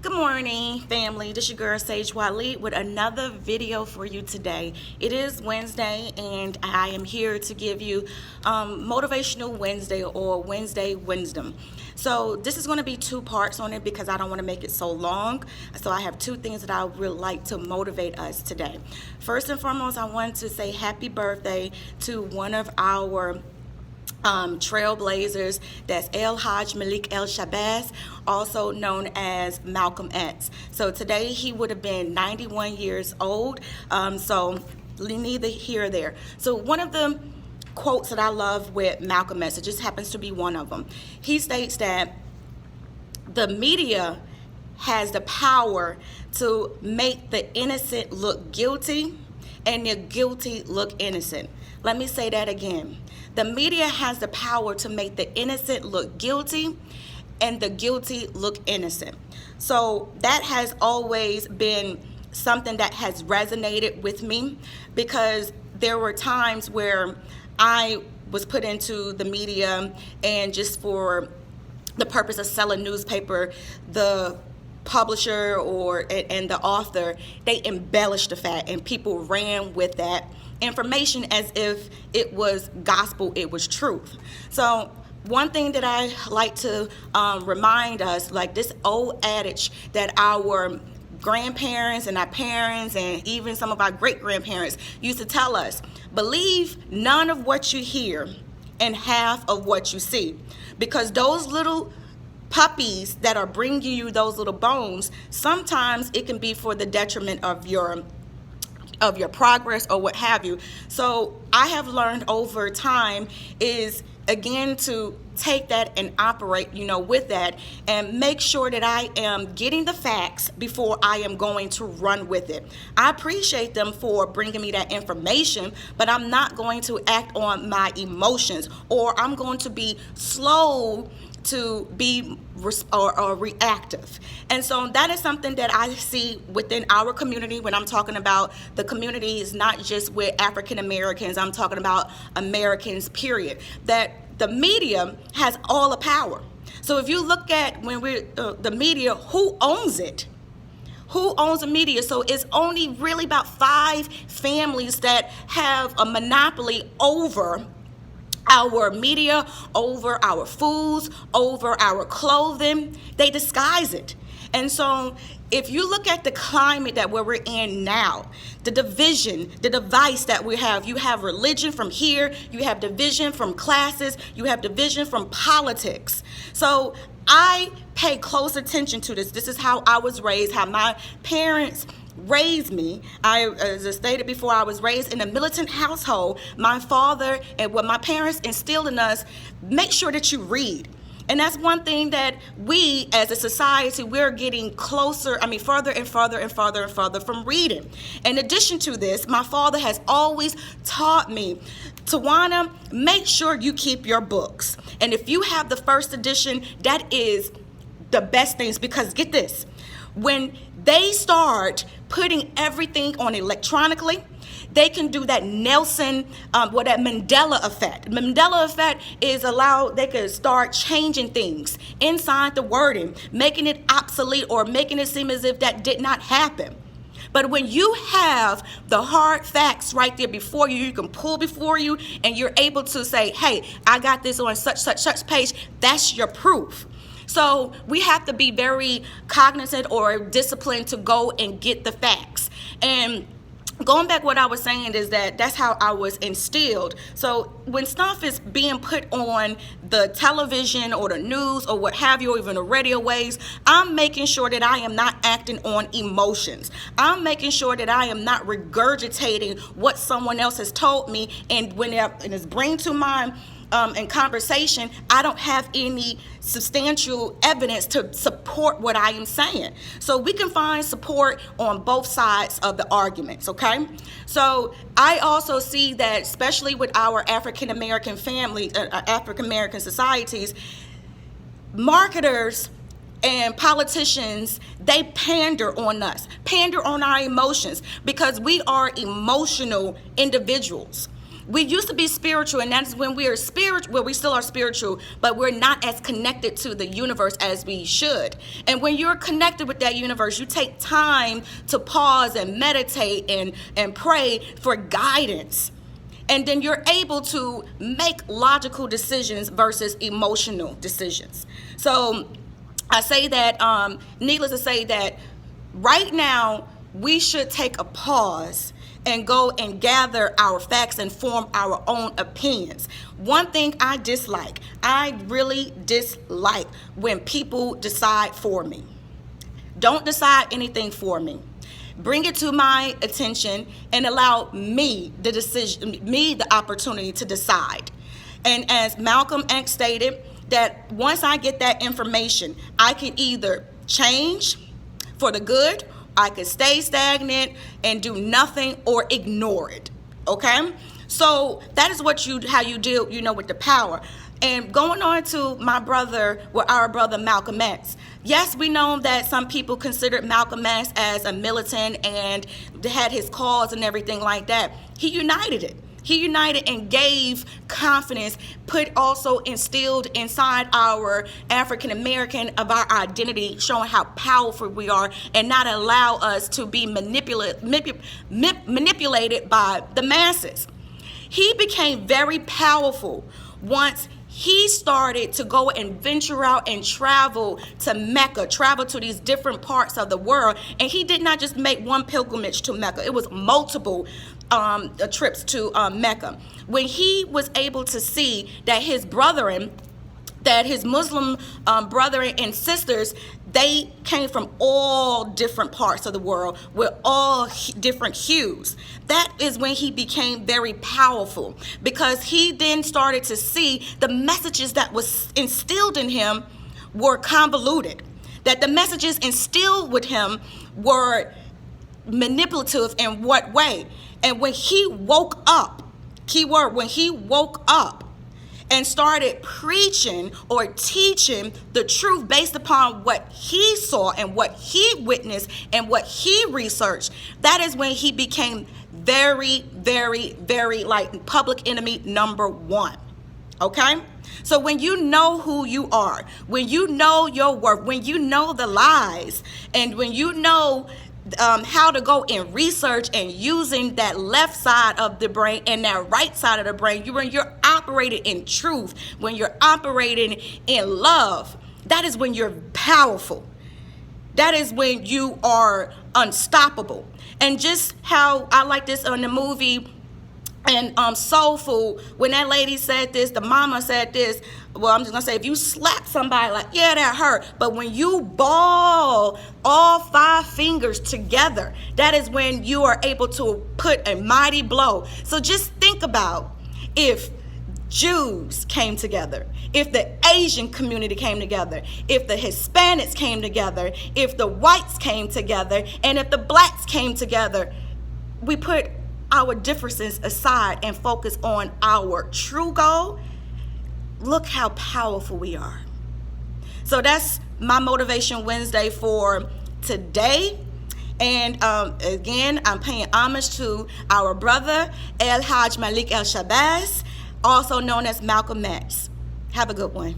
Good morning, family. This is your girl Sage Waleed with another video for you today. It is Wednesday, and I am here to give you Motivational Wednesday or Wednesday Wisdom. So this is going to be two parts on it because I don't want to make it so long. So I have two things that I would like to motivate us today. First and foremost, I want to say happy birthday to one of our trailblazers. That's El Hajj Malik El Shabazz, also known as Malcolm X. So today he would have been 91 years old. So neither here or there. So one of the quotes that I love with Malcolm X, it just happens to be one of them. He states that the media has the power to make the innocent look guilty and the guilty look innocent. Let me say that again. The media has the power to make the innocent look guilty and the guilty look innocent. So that has always been something that has resonated with me, because there were times where I was put into the media and just for the purpose of selling newspaper, the publisher and the author, they embellished the fact, and people ran with that information as if it was gospel, it was truth. So one thing that I like to remind us, like this old adage that our grandparents and our parents and even some of our great-grandparents used to tell us: believe none of what you hear and half of what you see, because those little puppies that are bringing you those little bones, sometimes it can be for the detriment of your progress or what have you. So I have learned over time is, again, to take that and operate, with that, and make sure that I am getting the facts before I am going to run with it. I appreciate them for bringing me that information, but I'm not going to act on my emotions, or I'm going to be slow to be reactive. And so that is something that I see within our community. When I'm talking about the community, is not just with African Americans, I'm talking about Americans, period. That the media has all the power. So if you look at when we're the media, who owns it? Who owns the media? So it's only really about 5 families that have a monopoly over our media, over our foods, over our clothing. They disguise it. And so if you look at the climate that we're in now, the division, the device that we have, you have religion from here, you have division from classes, you have division from politics. So I pay close attention to this. This is how I was raised, how my parents raised me. As I stated before, I was raised in a militant household. My father and what my parents instilled in us: make sure that you read. And that's one thing that we as a society, we're getting closer, further and further and further and further from reading. In addition to this, my father has always taught me, Tawana, make sure you keep your books. And if you have the first edition, that is the best things, because get this, when they start putting everything on electronically, they can do that that Mandela effect. Mandela effect is they can start changing things inside the wording, making it obsolete or making it seem as if that did not happen. But when you have the hard facts right there before you, you can pull before you, and you're able to say, hey, I got this on such page, that's your proof. So we have to be very cognizant or disciplined to go and get the facts. And going back, what I was saying is that's how I was instilled. So when stuff is being put on the television or the news or what have you, or even the radio waves, I'm making sure that I am not acting on emotions. I'm making sure that I am not regurgitating what someone else has told me, and when it's bring to mind in conversation, I don't have any substantial evidence to support what I am saying. So we can find support on both sides of the arguments, okay? So I also see that, especially with our African American African American societies, marketers and politicians, they pander on us, pander on our emotions, because we are emotional individuals. We used to be spiritual, and that's when we are spiritual. Well, we still are spiritual, but we're not as connected to the universe as we should. And when you're connected with that universe, you take time to pause and meditate and pray for guidance. And then you're able to make logical decisions versus emotional decisions. So I say that, needless to say, that right now we should take a pause and go and gather our facts and form our own opinions. One thing I really dislike when people decide for me. Don't decide anything for me. Bring it to my attention and allow me the opportunity to decide. And as Malcolm X stated, that once I get that information, I can either change for the good, I could stay stagnant and do nothing, or ignore it. Okay? So that is how you deal, with the power. And going on to our brother Malcolm X. Yes, we know that some people considered Malcolm X as a militant and had his cause and everything like that. He united it. He united and gave confidence, instilled inside our African American of our identity, showing how powerful we are, and not allow us to be manipulated by the masses. He became very powerful once he started to go and venture out and travel to Mecca, travel to these different parts of the world. And he did not just make one pilgrimage to Mecca. It was multiple trips to Mecca. When he was able to see that his Muslim brethren and sisters, they came from all different parts of the world with all different hues. That is when he became very powerful, because he then started to see the messages that was instilled in him were convoluted, that the messages instilled with him were manipulative in what way. And when he woke up, keyword, when he woke up and started preaching or teaching the truth based upon what he saw and what he witnessed and what he researched, that is when he became very, very, very public enemy number one. Okay? So when you know who you are, when you know your worth, when you know the lies, and when you know how to go and research and using that left side of the brain and that right side of the brain, when you're operating in truth, when you're operating in love, that is when you're powerful. That is when you are unstoppable. And just how I like this on the movie and Soul Food, when that lady said this, the mama said this, well, I'm just going to say, if you slap somebody, that hurt. But when you ball all 5 fingers together, that is when you are able to put a mighty blow. So just think about if Jews came together, if the Asian community came together, if the Hispanics came together, if the whites came together, and if the blacks came together. We put our differences aside and focus on our true goal. Look how powerful we are. So that's my Motivation Wednesday for today. And again, I'm paying homage to our brother El Hajj Malik El Shabazz, also known as Malcolm X. Have a good one.